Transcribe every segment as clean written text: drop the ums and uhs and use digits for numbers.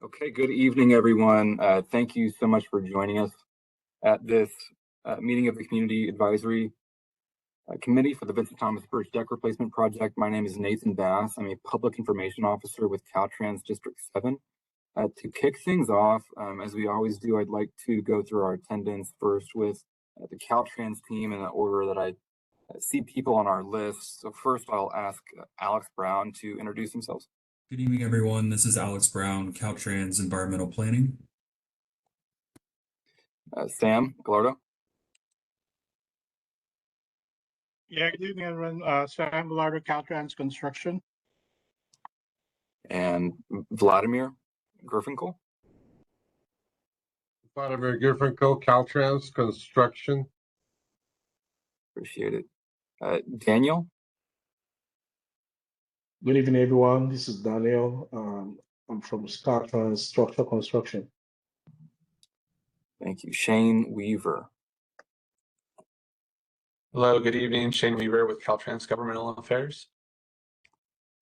Okay, good evening, everyone. Thank you so much for joining us at this meeting of the Community Advisory Committee for the Vincent Thomas Bridge Deck Replacement Project. My name is Nathan Bass. I'm a Public Information Officer with Caltrans District 7. To kick things off, as we always do, I'd like to go through our attendance first with the Caltrans team in the order that I see people on our list. So first, I'll ask Alex Brown to introduce themselves. Good evening, everyone. This is Alex Brown, Caltrans Environmental Planning. Sam Gallardo. Yeah, good evening, everyone. Sam Gallardo, Caltrans Construction. And Vladimir Griffinkel. Vladimir Griffinkel, Caltrans Construction. Appreciate it. Daniel. Good evening, everyone. This is Daniel. I'm from Caltrans Structural Construction. Thank you. Shane Weaver. Hello, good evening. Shane Weaver with Caltrans Governmental Affairs.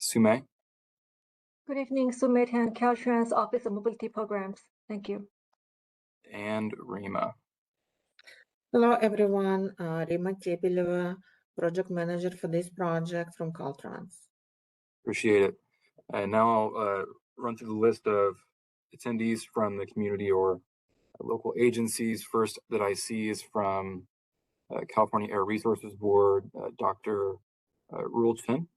Sumay. Good evening, Sumay Tan, Caltrans Office of Mobility Programs. Thank you. And Rima. Hello, everyone. Rima Chepileva, Project Manager for this project from Caltrans. Appreciate it. And now I'll run through the list of attendees from the community or local agencies. First that I see is from California Air Resources Board, Dr. Rul Chen.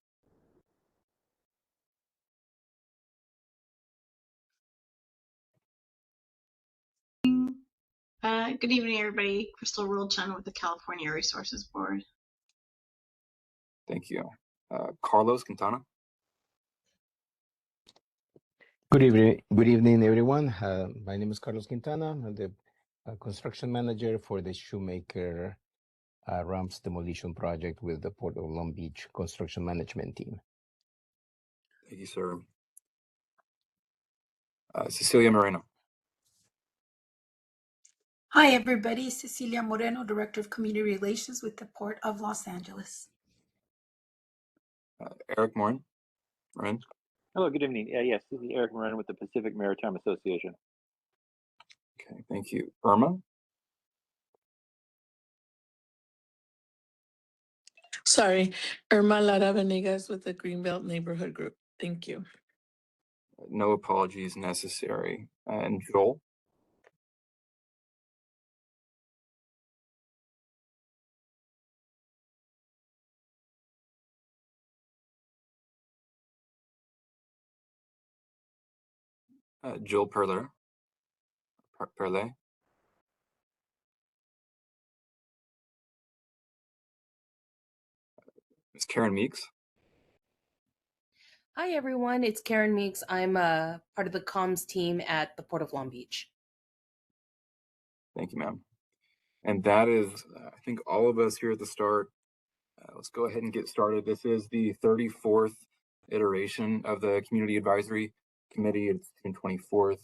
Good evening, everybody. Crystal Rule-Chen with the California Air Resources Board. Thank you. Carlos Quintana. Good evening, everyone. My name is Carlos Quintana. I'm the construction manager for the Shoemaker Ramps Demolition Project with the Port of Long Beach Construction Management Team. Thank you, sir. Cecilia Moreno. Hi, everybody. Cecilia Moreno, Director of Community Relations with the Port of Los Angeles. Eric Morin. Hello, good evening. Yes, this is Eric Morin with the Pacific Maritime Association. Okay, thank you. Irma. Sorry, Irma Lara Venegas with the Greenbelt Neighborhood Group. Thank you. No apologies necessary. And Joel. Jill Perler. Ms. Karen Meeks. Hi, everyone. It's Karen Meeks. I'm part of the comms team at the Port of Long Beach. Thank you, ma'am. And that is, I think, all of us here at the start. Let's go ahead and get started. This is the 34th iteration of the Community Advisory Committee. It's June 24th.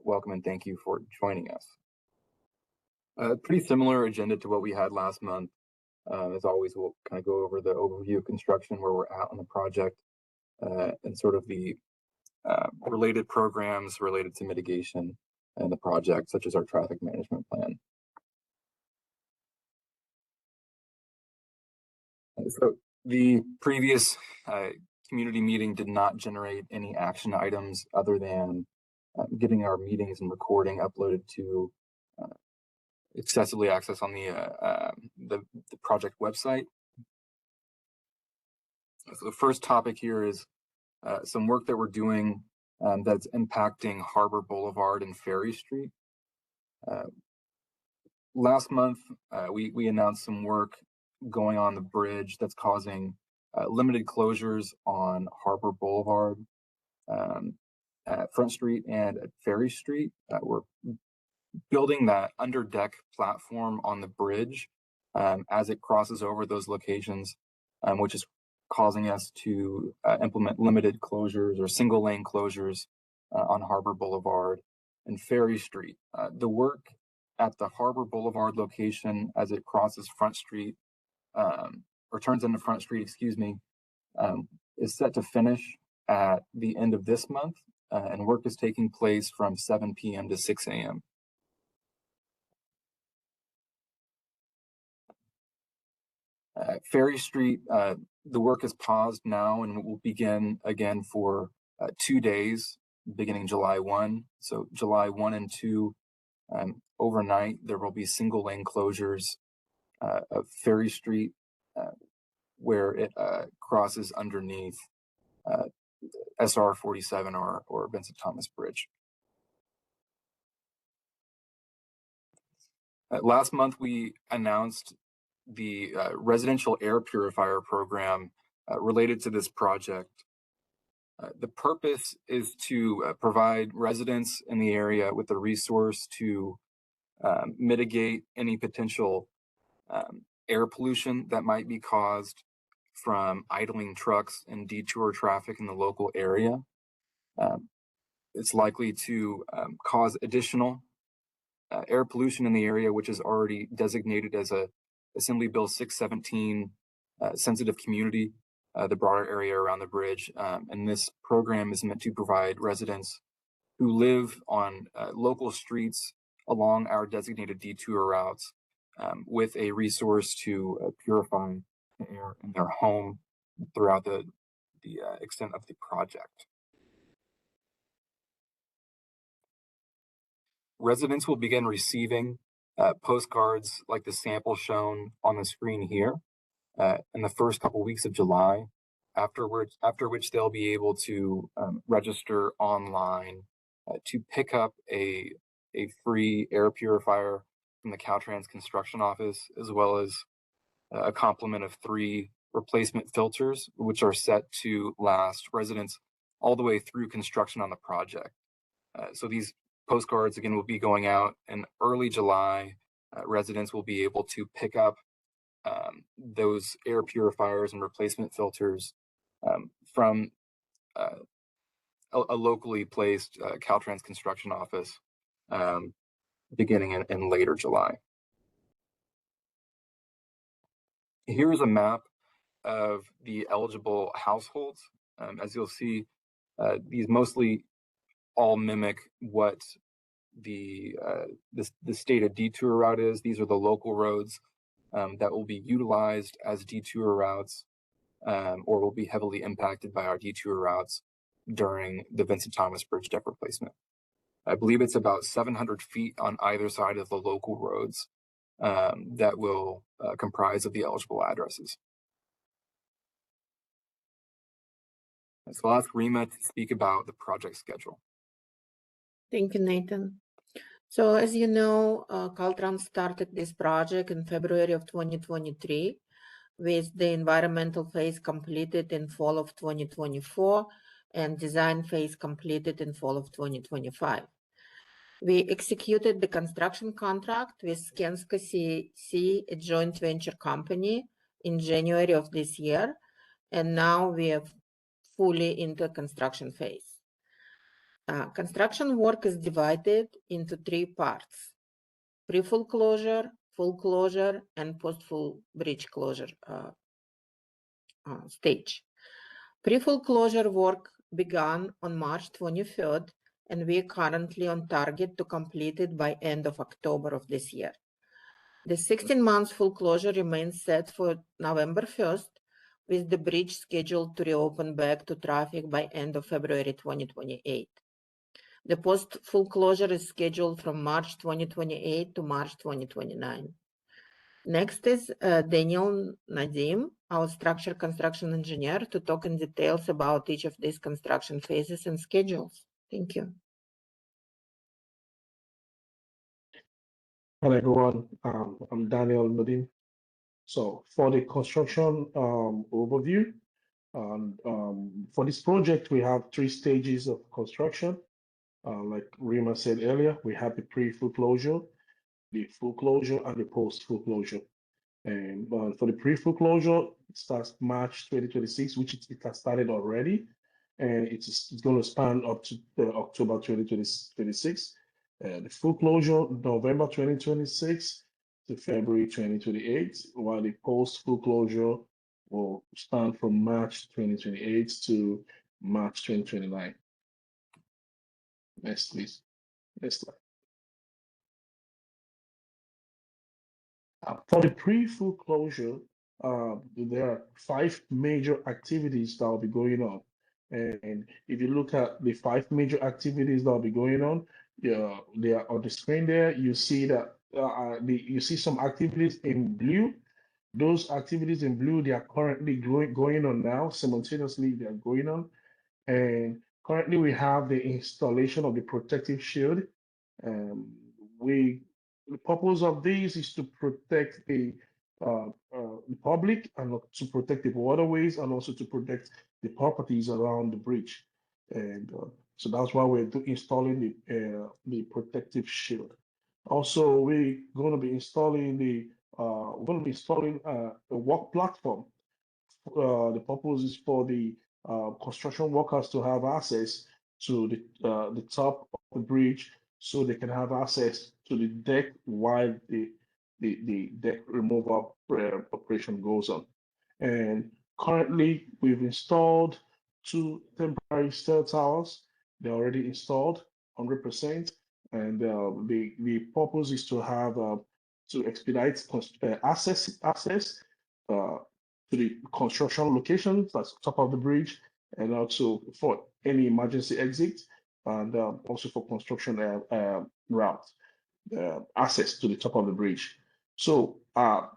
Welcome and thank you for joining us. Pretty similar agenda to what we had last month. As always, we'll kind of go over the overview of construction, where we're at on the project, and sort of the related programs related to mitigation and the project, such as our traffic management plan. So the previous community meeting did not generate any action items other than getting our meetings and recording uploaded to accessibly accessed on the project website. So the first topic here is some work that we're doing that's impacting Harbor Boulevard and Ferry Street. Last month, we announced some work going on the bridge that's causing limited closures on Harbor Boulevard, at Front Street and at Ferry Street. We're building that under deck platform on the bridge as it crosses over those locations, which is causing us to implement limited closures or single lane closures on Harbor Boulevard and Ferry Street. The work at the Harbor Boulevard location as it crosses Front Street, or turns into Front Street, excuse me, is set to finish at the end of this month. and work is taking place from 7 p.m. to 6 a.m. Ferry Street, the work is paused now and will begin again for 2 days, beginning July 1. So July 1 and 2, overnight, there will be single lane closures of Ferry Street where it crosses underneath SR 47 or Vincent Thomas Bridge. Last month, we announced the residential air purifier program related to this project. The purpose is to provide residents in the area with a resource to mitigate any potential air pollution that might be caused from idling trucks and detour traffic in the local area. It's likely to cause additional air pollution in the area, which is already designated as a Assembly Bill 617 sensitive community, the broader area around the bridge. And this program is meant to provide residents who live on local streets along our designated detour routes with a resource to purify the air in their home throughout the extent of the project. Residents will begin receiving postcards like the sample shown on the screen here in the first couple weeks of July, after which they'll be able to register online to pick up a free air purifier from the Caltrans construction office, as well as a complement of 3 replacement filters, which are set to last residents all the way through construction on the project. So these postcards, again, will be going out in early July. Residents will be able to pick up those air purifiers and replacement filters from a locally placed Caltrans construction office beginning in later July. Here's a map of the eligible households. As you'll see, these mostly all mimic what the stated detour route is. These are the local roads that will be utilized as detour routes or will be heavily impacted by our detour routes during the Vincent Thomas Bridge deck replacement. I believe it's about 700 feet on either side of the local roads that will comprise of the eligible addresses. So I'll ask Rima to speak about the project schedule. Thank you, Nathan. So as you know, Caltrans started this project in February of 2023 with the environmental phase completed in fall of 2024 and design phase completed in fall of 2025. We executed the construction contract with Skanska CAC, a joint venture company, in January of this year, and now we are fully into construction phase. Construction work is divided into 3 parts: pre-full closure, full closure, and post-full bridge closure stage. Pre-full closure work began on March 23rd, and we are currently on target to complete it by end of October of this year. The 16 months full closure remains set for November 1st, with the bridge scheduled to reopen back to traffic by end of February 2028. The post-full closure is scheduled from March 2028 to March 2029. Next is Daniel Nadim, our structure construction engineer, to talk in details about each of these construction phases and schedules. Thank you. Hello, everyone. I'm Daniel Nadim. So for the construction overview, for this project, we have 3 stages of construction. Like Rima said earlier, we have the pre-full closure, the full closure, and the post-full closure. And for the pre-full closure, it starts March 2026, which it has started already, and it's going to span up to October 2026. The full closure, November 2026 to February 2028, while the post-full closure will span from March 2028 to March 2029. Next, please. Next slide. For the pre-full closure, there are 5 major activities that will be going on. And if you look at the 5 major activities that will be going on, yeah, they are on the screen there. You see that you see some activities in blue. Those activities in blue, they are currently going on now. Simultaneously, they are going on. And currently, we have the installation of the protective shield. Um, the purpose of this is to protect the public and to protect the waterways and also to protect the properties around the bridge. And so that's why we're installing the protective shield. Also, we're going to be installing a work platform. The purpose is for the construction workers to have access to the top of the bridge so they can have access to the deck while the deck removal operation goes on. And currently, we've installed 2 temporary stair towers. They're already installed 100%. And the purpose is to have to expedite access to the construction locations that's top of the bridge, and also for any emergency exit, and also for construction route access to the top of the bridge. So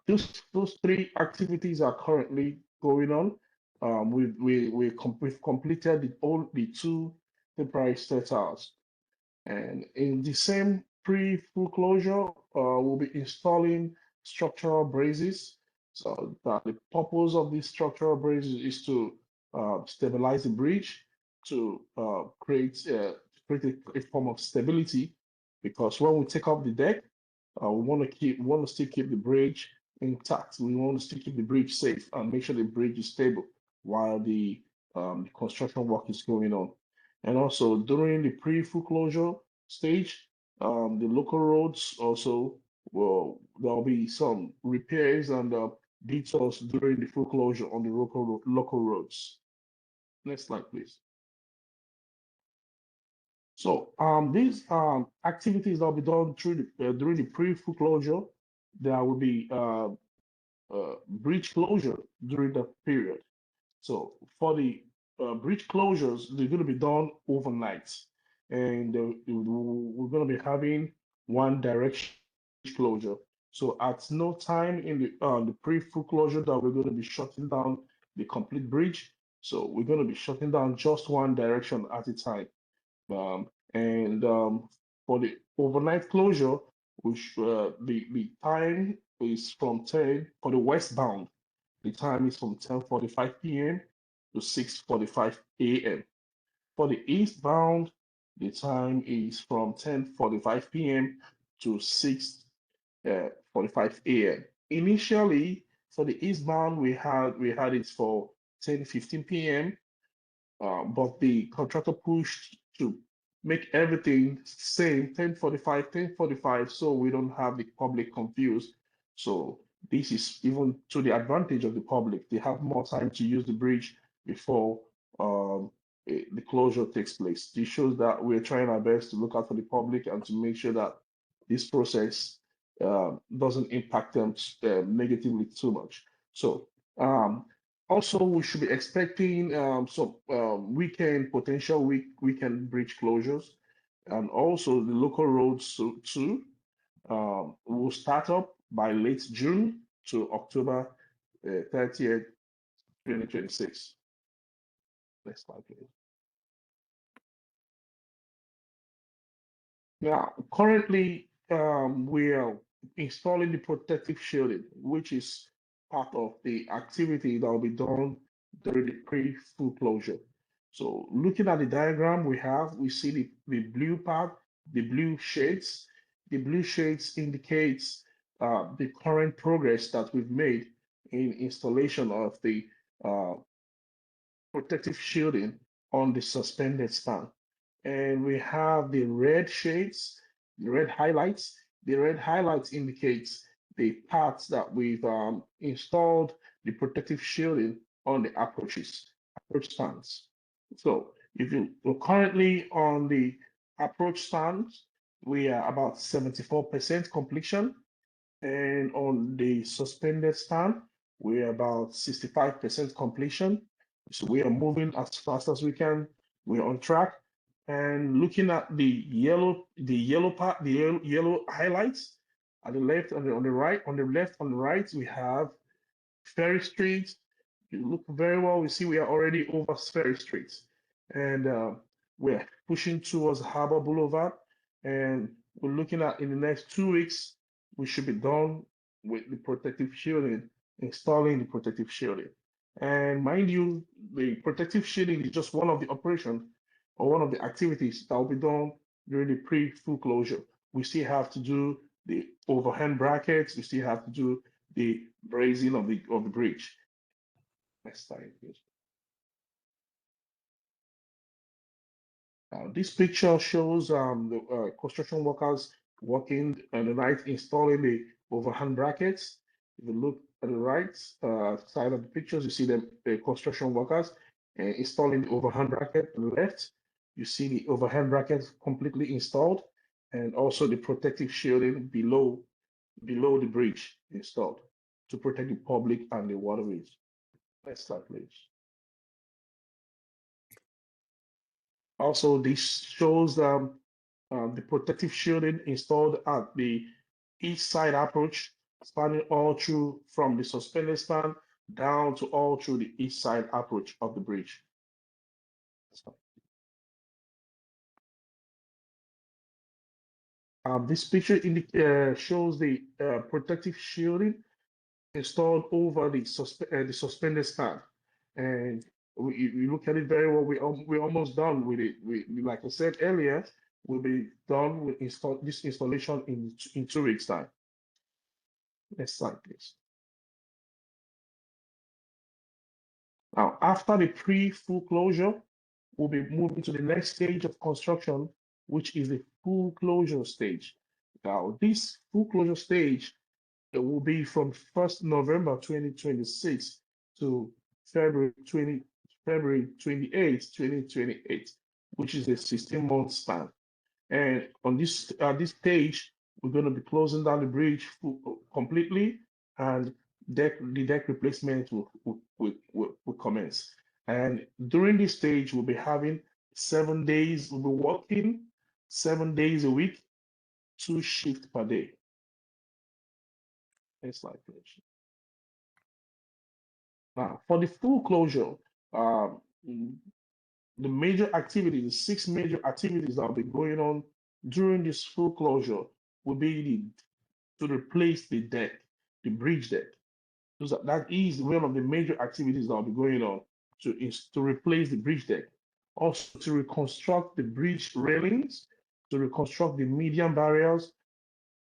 those 3 activities are currently going on. We've completed all the 2 temporary stair towers, and in the same pre-full closure, we'll be installing structural braces. So the purpose of these structural braces is to stabilize the bridge, to create a form of stability, because when we take off the deck, we want to still keep the bridge intact. We want to still keep the bridge safe and make sure the bridge is stable while the construction work is going on. And also during the pre-full closure stage, the local roads also there'll be some repairs and detours during the full closure on the local roads. Next slide, please. So these activities that will be done through during the pre-full closure, there will be bridge closure during that period. So for the bridge closures, they're going to be done overnight, and we're going to be having one direction closure. So at no time in the pre-full closure that we're going to be shutting down the complete bridge. So we're going to be shutting down just one direction at a time. And for the overnight closure, which the time is from 10 for the westbound. The time is from 10:45 p.m. to 6:45 a.m. For the eastbound, the time is from 10:45 p.m. to 6:45 a.m. Initially, for the eastbound, we had it for 10:15 p.m. But the contractor pushed to make everything same 10:45, so we don't have the public confused. So this is even to the advantage of the public. They have more time to use the bridge before the closure takes place. This shows that we're trying our best to look out for the public and to make sure that this process doesn't impact them negatively too much. So also, we should be expecting some potential weekend bridge closures, and also the local roads too will start up by late June to October 30th, 2026. Next slide, please. Now, currently, we are installing the protective shielding, which is part of the activity that will be done during the pre-full closure. So looking at the diagram we see the blue part, the blue shades. The blue shades indicates the current progress that we've made in installation of the protective shielding on the suspended span. And we have the red shades, the red highlights. The red highlights indicates the parts that we've installed the protective shielding on the approach spans. So if you're currently on the approach stands, we are about 74% completion. And on the suspended stand, we're about 65% completion. So we are moving as fast as we can. We're on track. And looking at the yellow part, the yellow highlights at the left and on the right, on the left, on the right, we have Ferry Street. You look very well, we see we are already over Ferry Street. And we're pushing towards Harbor Boulevard. And we're looking at in the next 2 weeks, we should be done with the protective shielding, installing the protective shielding. And mind you, the protective shielding is just one of the operations or one of the activities that will be done during the pre-full closure. We still have to do the overhand brackets, we still have to do the brazing of the bridge. Next slide, please. This picture shows the construction workers working on the night installing the overhand brackets. If you look at the right side of the pictures, you see the construction workers installing the overhand bracket. On the left, you see the overhand bracket completely installed, and also the protective shielding below the bridge installed to protect the public and the waterways. Next slide, please. Also, this shows the protective shielding installed at the east side approach, spanning all through from the suspended stand down to all through the east side approach of the bridge. This picture shows the protective shielding installed over the suspended stand, and we look at it very well. We're almost done with it. Like I said earlier, we'll be done with this installation in 2 weeks' time. Next slide, please. Now, after the pre-full closure, we'll be moving to the next stage of construction, which is the full closure stage. Now, this full closure stage, it will be from 1st November 2026 to February 28, 2028, which is a 16-month span. And on this stage, we're going to be closing down the bridge completely, and the deck replacement will commence. And during this stage, we'll be having 7 days. We'll be working 7 days a week, 2 shifts per day. Next slide, please. Now, for the full closure, the major activities, the 6 major activities that will be going on during this full closure will be to replace the deck, the bridge deck. So that is one of the major activities that will be going on to replace the bridge deck. Also to reconstruct the bridge railings, to reconstruct the median barriers,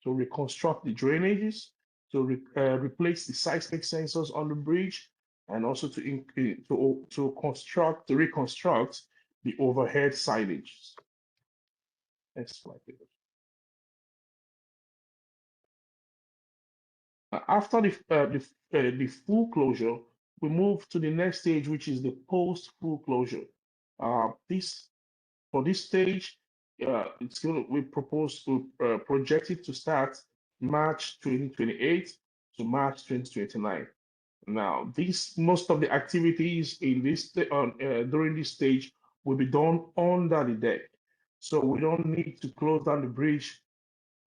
to reconstruct the drainages, to replace the seismic sensors on the bridge, and also to reconstruct the overhead signage. Next slide, please. After the full closure, we move to the next stage, which is the post-full closure. For this stage, we propose to project it to start March 2028 to March 2029. Now, most of the activities in this during this stage will be done under the deck, so we don't need to close down the bridge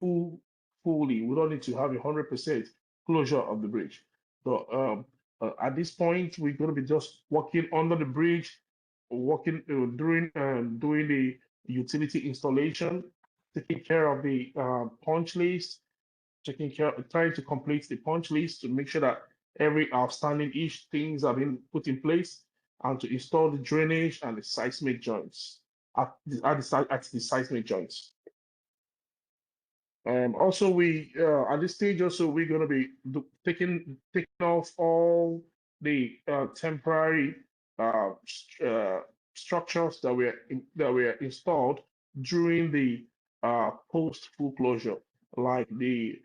fully. We don't need to have 100% closure of the bridge. So at this point, we're going to be just working under the bridge, working doing the utility installation, taking care of the punch list, trying to complete the punch list to make sure that every outstanding things have been put in place, and to install the drainage and the seismic joints at the seismic joints. Also, at this stage also we're going to be taking off all the temporary structures that were installed during the post full closure, like the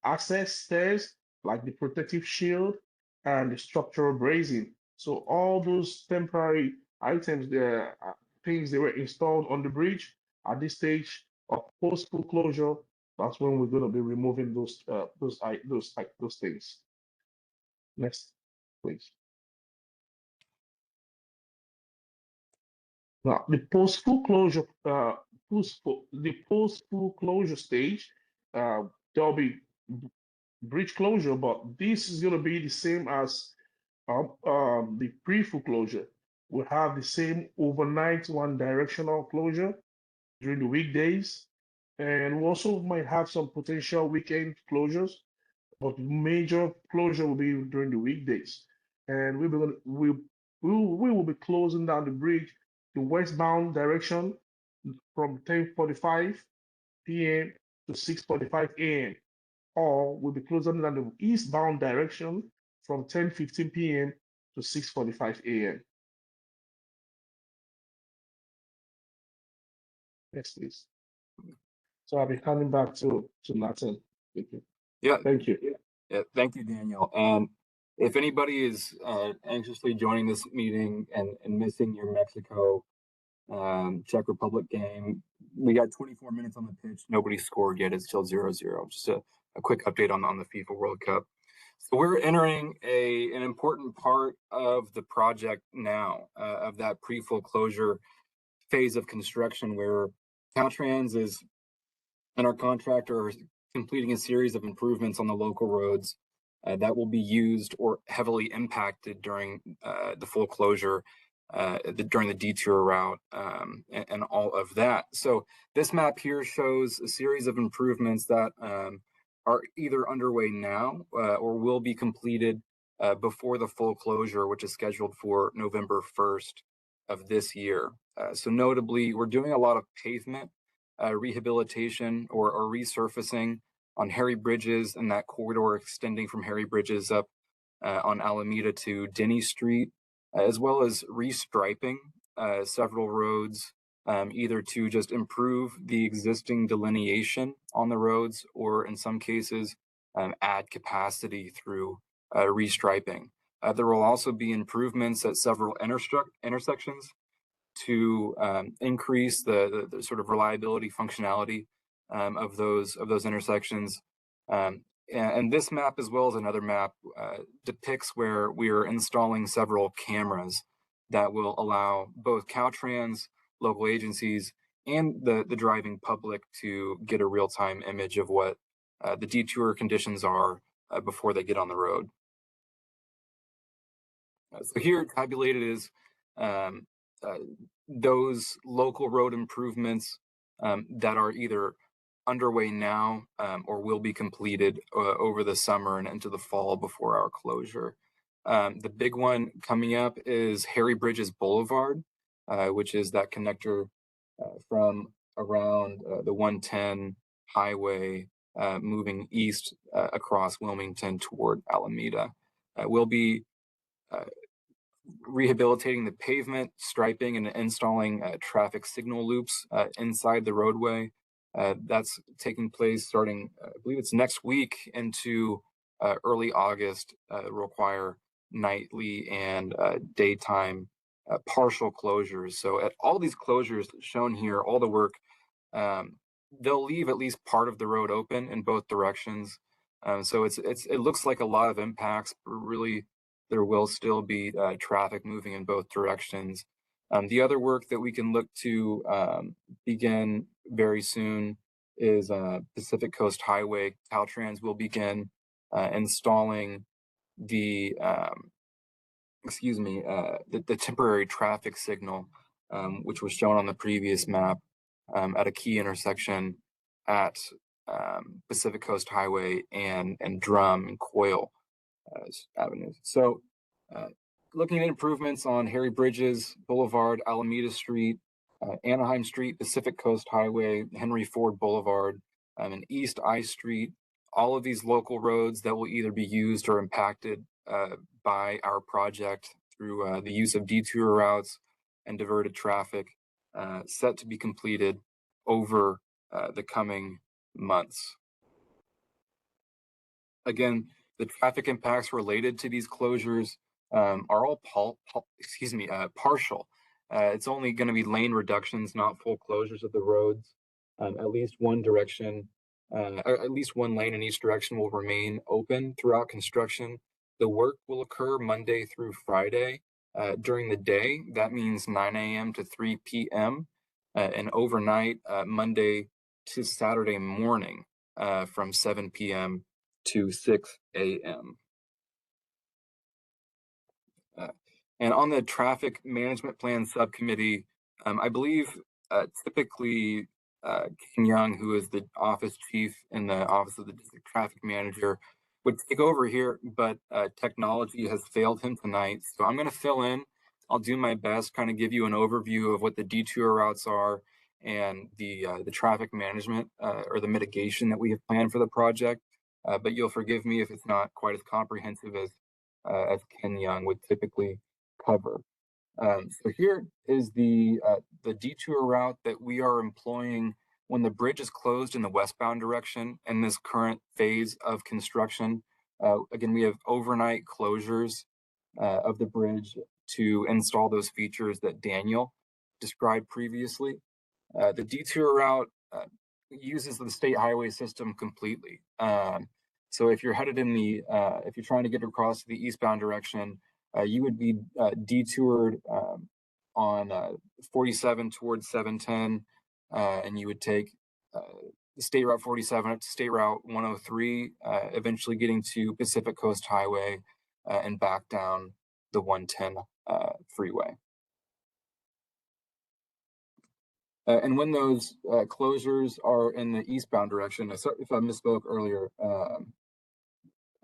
access stairs, like the protective shield, and the structural bracing. So all those temporary items, things they were installed on the bridge, At this stage of post full closure, that's when we're going to be removing those things. Next, please. Now, the post full closure, the post full closure stage, there'll be bridge closure, but this is going to be the same as the pre full closure. We have the same overnight one directional closure during the weekdays, and we also might have some potential weekend closures, but major closure will be during the weekdays. And we will be closing down the bridge, the westbound direction from 10:45 p.m. to 6:45 a.m. Or we'll be closing down the eastbound direction from 10:15 p.m. to 6:45 a.m. Next, please. So I'll be handing back to Nathan. Thank you. Yeah. Thank you. Yeah, thank you, Daniel. And if anybody is anxiously joining this meeting and missing your Mexico Czech Republic game, we got 24 minutes on the pitch. Nobody scored yet. It's still 0-0. Just a quick update on the FIFA World Cup. So we're entering an important part of the project now, of that pre-full closure phase of construction, where Caltrans and our contractor are completing a series of improvements on the local roads that will be used or heavily impacted during the full closure, during the detour route, and all of that. So this map here shows a series of improvements that are either underway now or will be completed before the full closure, which is scheduled for November 1st of this year. So notably, we're doing a lot of pavement rehabilitation or resurfacing on Harry Bridges and that corridor extending from Harry Bridges up on Alameda to Denny Street, as well as restriping several roads, either to just improve the existing delineation on the roads, or in some cases, add capacity through restriping. There will also be improvements at several intersections to increase the sort of reliability functionality of those intersections. And this map, as well as another map, depicts where we are installing several cameras that will allow both Caltrans, local agencies, and the driving public to get a real-time image of what the detour conditions are before they get on the road. So here tabulated is those local road improvements that are either underway now or will be completed over the summer and into the fall before our closure. The big one coming up is Harry Bridges Boulevard, which is that connector from around the 110 highway moving east across Wilmington toward Alameda. We'll be rehabilitating the pavement, striping, and installing traffic signal loops inside the roadway. That's taking place starting, I believe it's next week into early August. Require nightly and daytime partial closures. So at all these closures shown here, all the work, they'll leave at least part of the road open in both directions. So it looks like a lot of impacts, but really there will still be traffic moving in both directions. The other work that we can look to begin very soon is Pacific Coast Highway. Caltrans will begin installing the temporary traffic signal, which was shown on the previous map at a key intersection at Pacific Coast Highway and Drum and Coyle avenues. So looking at improvements on Harry Bridges Boulevard, Alameda Street, Anaheim Street, Pacific Coast Highway, Henry Ford Boulevard, and East I Street, all of these local roads that will either be used or impacted by our project through the use of detour routes and diverted traffic, set to be completed over the coming months. Again, the traffic impacts related to these closures are all partial. It's only going to be lane reductions, not full closures of the roads. At least one direction, or at least one lane in each direction will remain open throughout construction. The work will occur Monday through Friday during the day. That means 9 a.m. to 3 p.m. And overnight, Monday to Saturday morning from 7 p.m. to 6 a.m. And on the traffic management plan subcommittee, I believe typically Ken Young, who is the office chief in the office of the district traffic manager, would take over here, but technology has failed him tonight. So I'm going to fill in. I'll do my best, kind of give you an overview of what the detour routes are and the traffic management or the mitigation that we have planned for the project. But you'll forgive me if it's not quite as comprehensive as Ken Young would typically cover. So here is the detour route that we are employing when the bridge is closed in the westbound direction in this current phase of construction. Again, we have overnight closures of the bridge to install those features that Daniel described previously. The detour route uses the state highway system completely. So if you're headed in the, if you're trying to get across the eastbound direction, you would be detoured on 47 towards 710, and you would take the State Route 47 up to State Route 103, eventually getting to Pacific Coast Highway and back down the 110 freeway. And when those closures are in the eastbound direction, if I misspoke earlier,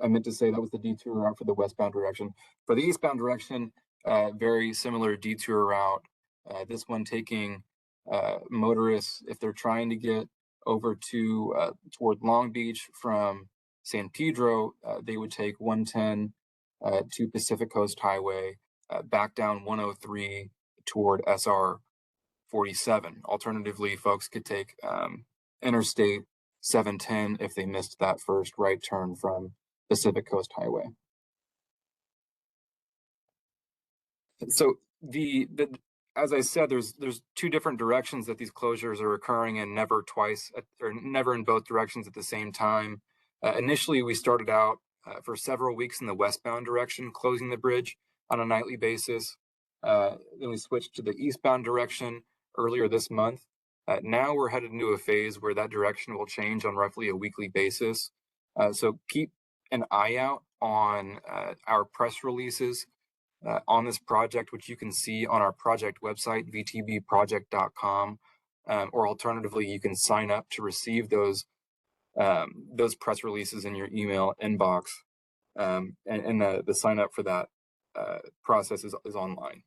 I meant to say that was the detour route for the westbound direction. For the eastbound direction, very similar detour route. This one taking motorists, if they're trying to get over to toward Long Beach from San Pedro, they would take 110 to Pacific Coast Highway, back down 103 toward SR 47. Alternatively, folks could take Interstate 710 if they missed that first right turn from Pacific Coast Highway. So as I said, there's two different directions that these closures are occurring in, never twice or never in both directions at the same time. Initially, we started out for several weeks in the westbound direction, closing the bridge on a nightly basis. Then we switched to the eastbound direction earlier this month. Now we're headed into a phase where that direction will change on roughly a weekly basis. So keep an eye out on our press releases on this project, which you can see on our project website, vtbproject.com, or alternatively, you can sign up to receive those press releases in your email inbox, and the sign up for that process is online.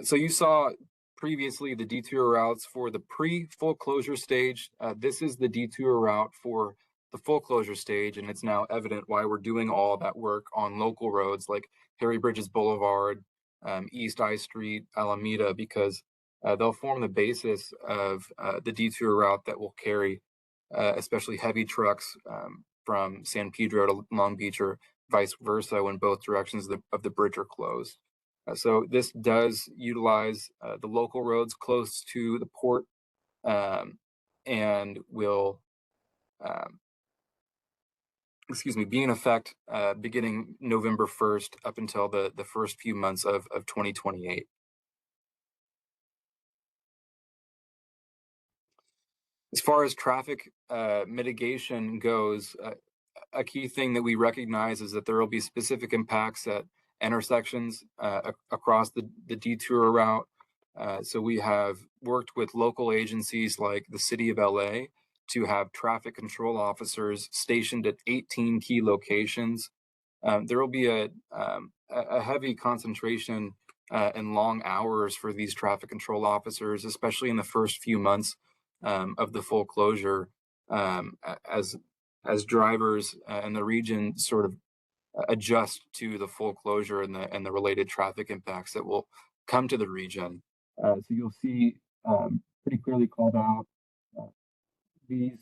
So you saw previously the detour routes for the pre-full closure stage. This is the detour route for the full closure stage, and it's now evident why we're doing all that work on local roads like Harry Bridges Boulevard, East I Street, Alameda, because they'll form the basis of the detour route that will carry especially heavy trucks from San Pedro to Long Beach or vice versa when both directions of the bridge are closed. So this does utilize the local roads close to the port, and will, be in effect beginning November 1st up until the first few months of 2028. As far as traffic mitigation goes, a key thing that we recognize is that there will be specific impacts at intersections across the detour route. So we have worked with local agencies like the City of LA to have traffic control officers stationed at 18 key locations. There will be a heavy concentration and long hours for these traffic control officers, especially in the first few months of the full closure, as drivers in the region sort of adjust to the full closure and the related traffic impacts that will come to the region. So you'll see pretty clearly called out, these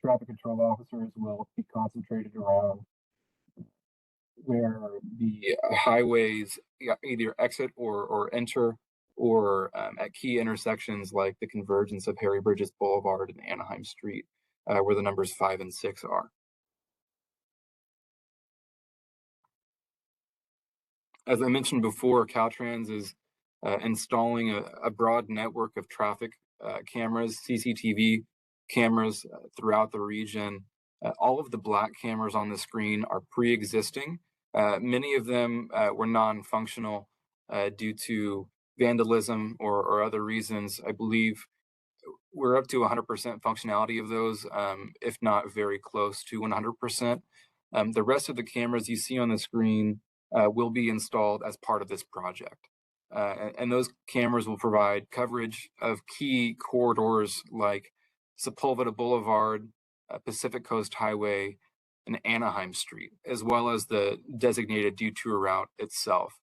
traffic control officers will be concentrated around where the highways either exit or enter, or at key intersections like the convergence of Harry Bridges Boulevard and Anaheim Street, where the numbers 5 and 6 are. As I mentioned before, Caltrans is installing a broad network of traffic cameras, CCTV cameras throughout the region. All of the black cameras on the screen are pre-existing. Many of them were non-functional due to vandalism or other reasons. I believe we're up to 100% functionality of those, if not very close to 100%. The rest of the cameras you see on the screen will be installed as part of this project. And those cameras will provide coverage of key corridors like Sepulveda Boulevard, Pacific Coast Highway, and Anaheim Street, as well as the designated detour route itself.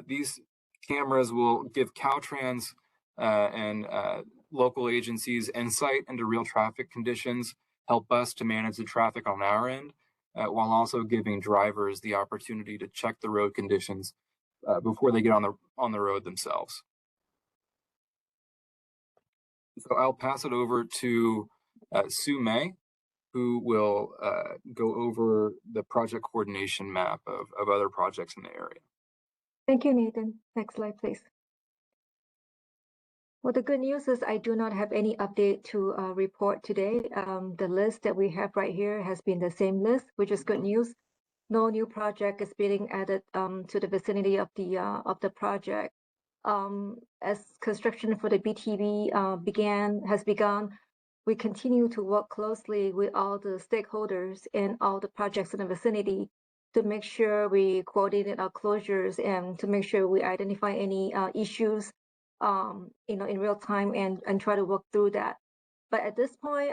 These cameras will give Caltrans and local agencies insight into real traffic conditions, help us to manage the traffic on our end, while also giving drivers the opportunity to check the road conditions before they get on the road themselves. So I'll pass it over to Sue May, who will go over the project coordination map of other projects in the area. Thank you, Nathan. Next slide, please. Well, the good news is I do not have any update to report today. The list that we have right here has been the same list, which is good news. No new project is being added to the vicinity of the project. As construction for the BTV has begun, we continue to work closely with all the stakeholders and all the projects in the vicinity to make sure we coordinate our closures and to make sure we identify any issues in real time and try to work through that. But at this point,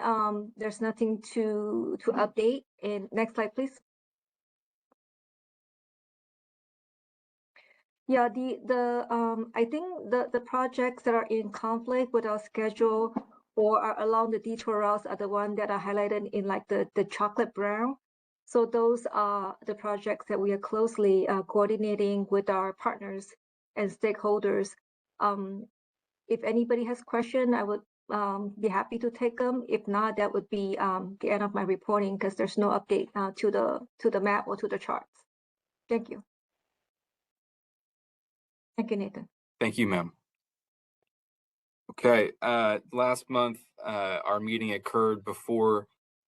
there's nothing to update. And next slide, please. Yeah, I think the projects that are in conflict with our schedule or are along the detour routes are the ones that are highlighted in like the chocolate brown. So those are the projects that we are closely coordinating with our partners and stakeholders. If anybody has questions, I would be happy to take them. If not, that would be the end of my reporting because there's no update to the map or to the charts. Thank you. Thank you, Nathan. Thank you, ma'am. Okay, last month, our meeting occurred before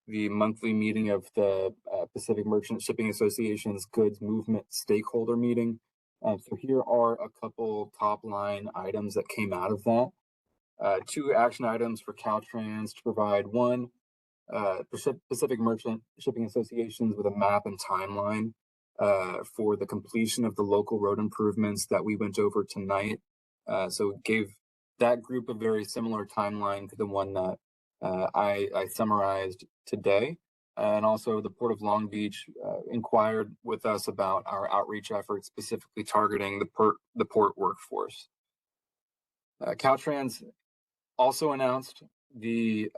the monthly meeting of the Pacific Merchant Shipping Association's Goods Movement Stakeholder Meeting. So here are a couple top line items that came out of that. 2 action items for Caltrans to provide. One, Pacific Merchant Shipping Associations with a map and timeline for the completion of the local road improvements that we went over tonight. So it gave that group a very similar timeline to the one that I summarized today. And also the Port of Long Beach inquired with us about our outreach efforts, specifically targeting the port workforce. Caltrans also announced the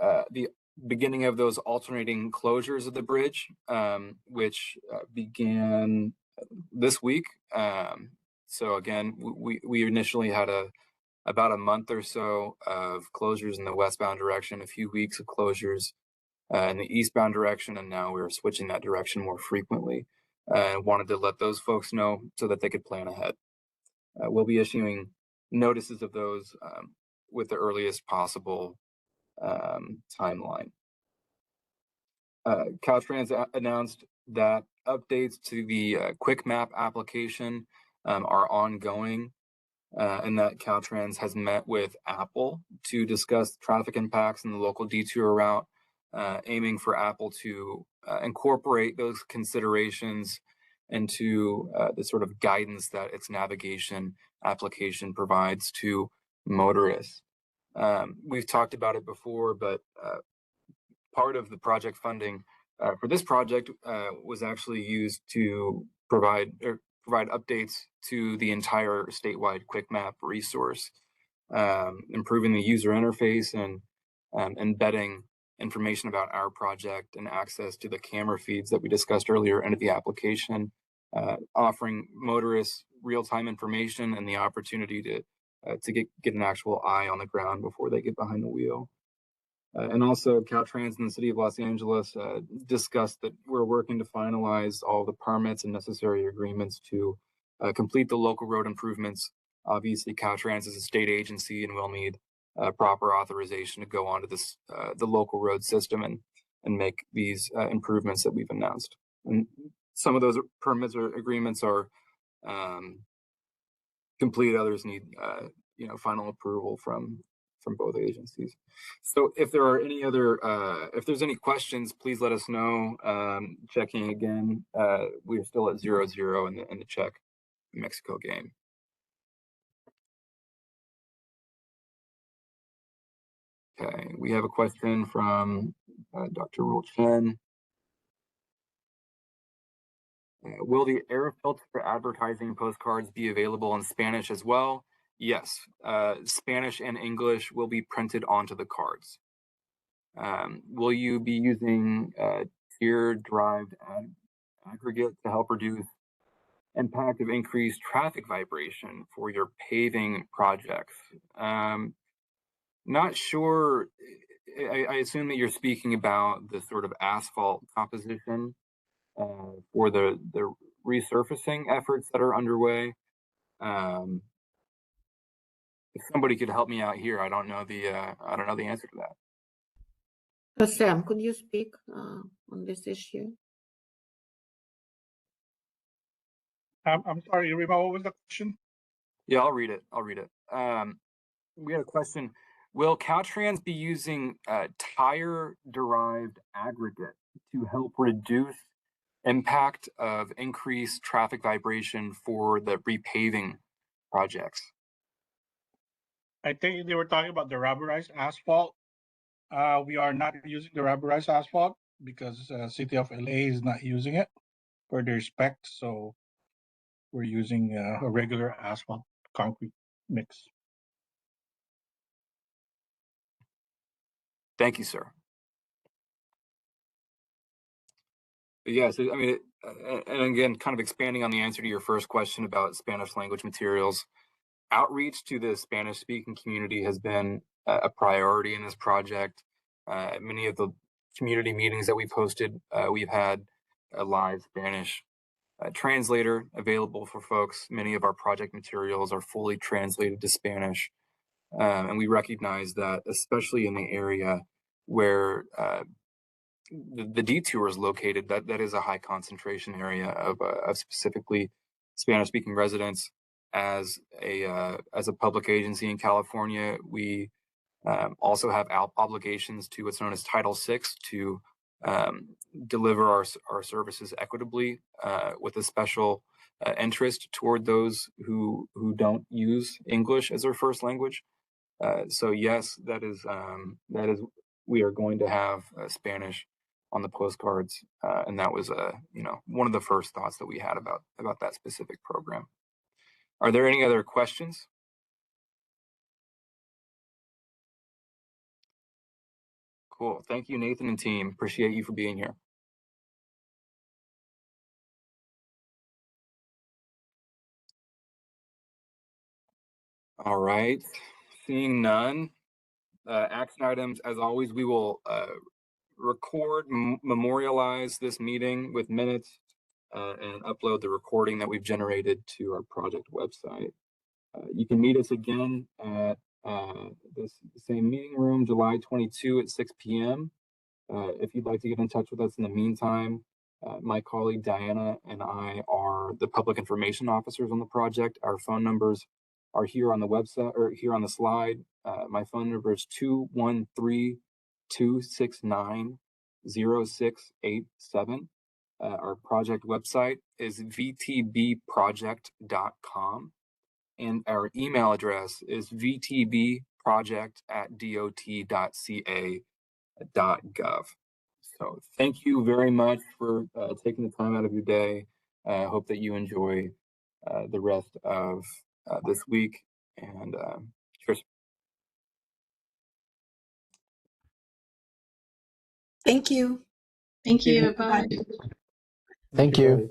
beginning of those alternating closures of the bridge, which began this week. So again, we initially had about a month or so of closures in the westbound direction, a few weeks of closures in the eastbound direction, and now we're switching that direction more frequently. And wanted to let those folks know so that they could plan ahead. We'll be issuing notices of those with the earliest possible timeline. Caltrans announced that updates to the Quick Map application are ongoing, and that Caltrans has met with Apple to discuss traffic impacts in the local detour route, aiming for Apple to incorporate those considerations into the sort of guidance that its navigation application provides to motorists. We've talked about it before, but part of the project funding for this project was actually used to provide updates to the entire statewide Quick Map resource, improving the user interface and embedding information about our project and access to the camera feeds that we discussed earlier into the application, offering motorists real-time information and the opportunity to get an actual eye on the ground before they get behind the wheel. And also Caltrans and the City of Los Angeles discussed that we're working to finalize all the permits and necessary agreements to complete the local road improvements. Obviously, Caltrans is a state agency and will need proper authorization to go onto this the local road system and make these improvements that we've announced. And some of those permits or agreements are complete. Others need final approval from both agencies. So if there are any other, if there's any questions, please let us know. Checking again, we're still at 0-0 in the Czech Mexico game. Okay, we have a question from Dr. Rul Chen. Will the air filter for advertising postcards be available in Spanish as well? Yes, Spanish and English will be printed onto the cards. Will you be using tear-derived aggregate to help reduce impact of increased traffic vibration for your paving projects? Not sure. I assume that you're speaking about the sort of asphalt composition for the resurfacing efforts that are underway. If somebody could help me out here, I don't know the answer to that. Sam, could you speak on this issue? I'm sorry, Rima, what was the question? Yeah, I'll read it. We had a question. Will Caltrans be using tire-derived aggregate to help reduce impact of increased traffic vibration for the repaving projects? I think they were talking about the rubberized asphalt. We are not using the rubberized asphalt because City of LA is not using it for their specs. So we're using a regular asphalt concrete mix. Thank you, sir. Yes, I mean, and again, kind of expanding on the answer to your first question about Spanish language materials, outreach to the Spanish-speaking community has been a priority in this project. Many of the community meetings that we've hosted, we've had a live Spanish translator available for folks. Many of our project materials are fully translated to Spanish. And we recognize that, especially in the area where the detour is located, that is a high concentration area of specifically Spanish-speaking residents. As a public agency in California, we also have obligations to what's known as Title VI to deliver our services equitably with a special interest toward those who don't use English as their first language. So yes, that is we are going to have Spanish on the postcards, and that was one of the first thoughts that we had about that specific program. Are there any other questions? Cool. Thank you, Nathan and team. Appreciate you for being here. All right. Seeing none, action items, as always, we will record, memorialize this meeting with minutes and upload the recording that we've generated to our project website. You can meet us again at this same meeting room, July 22 at 6 p.m. If you'd like to get in touch with us in the meantime, my colleague Diana and I are the public information officers on the project. Our phone numbers are here on the website or here on the slide. My phone number is 213-269-0687. Our project website is vtbproject.com. And our email address is vtbproject@dot.ca.gov. So thank you very much for taking the time out of your day. I hope that you enjoy the rest of this week. And cheers. Thank you. Thank you. Bye. Thank you.